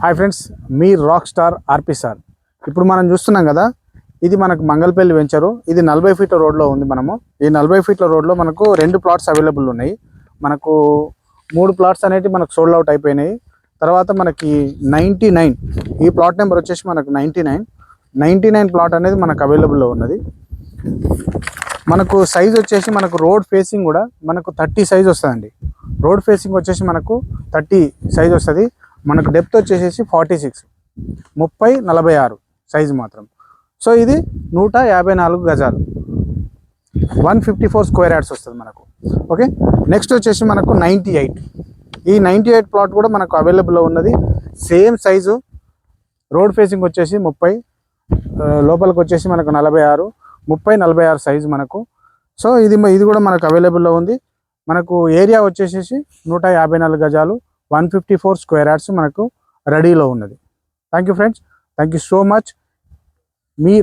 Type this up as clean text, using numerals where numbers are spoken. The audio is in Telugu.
హాయ్ ఫ్రెండ్స్, మీ రాక్ స్టార్ ఆర్పి సార్. ఇప్పుడు మనం చూస్తున్నాం కదా, ఇది మనకు మంగళపల్లి వెంచరు. ఇది 40 ఫీట్ల రోడ్లో ఉంది. ఈ 40 ఫీట్ల రోడ్లో మనకు 2 ప్లాట్స్ అవైలబుల్ ఉన్నాయి. మనకు 3 ప్లాట్స్ అనేవి మనకు సోల్డ్ అవుట్ అయిపోయినాయి. తర్వాత మనకి 99 ఈ ప్లాట్ నెంబర్ వచ్చేసి మనకు 99 ప్లాట్ అనేది మనకు అవైలబుల్లో ఉన్నది. మనకు సైజ్ వచ్చేసి మనకు రోడ్ ఫేసింగ్ కూడా మనకు 30 సైజ్ వస్తుందండి. రోడ్ ఫేసింగ్ వచ్చేసి మనకు 30 సైజ్ వస్తుంది. మనకు డెప్త్ వచ్చేసి 46 30-46 సైజు మాత్రం. సో ఇది 154 గజాలు 154 స్క్వేర్ యార్డ్స్ వస్తుంది మనకు. ఓకే, నెక్స్ట్ వచ్చేసి మనకు 98 ఈ 98 ప్లాట్ కూడా మనకు అవైలబుల్లో ఉన్నది. సేమ్ సైజు, రోడ్ ఫేసింగ్ వచ్చేసి 30, లోపలికి వచ్చేసి మనకు 46 30-46 సైజు మనకు. సో ఇది కూడా మనకు అవైలబుల్లో ఉంది. మనకు ఏరియా వచ్చేసి 154 గజాలు 154 స్క్వేర్ యార్డ్స్ మనకు రెడీలో ఉన్నది. Thank you friends, thank you so much.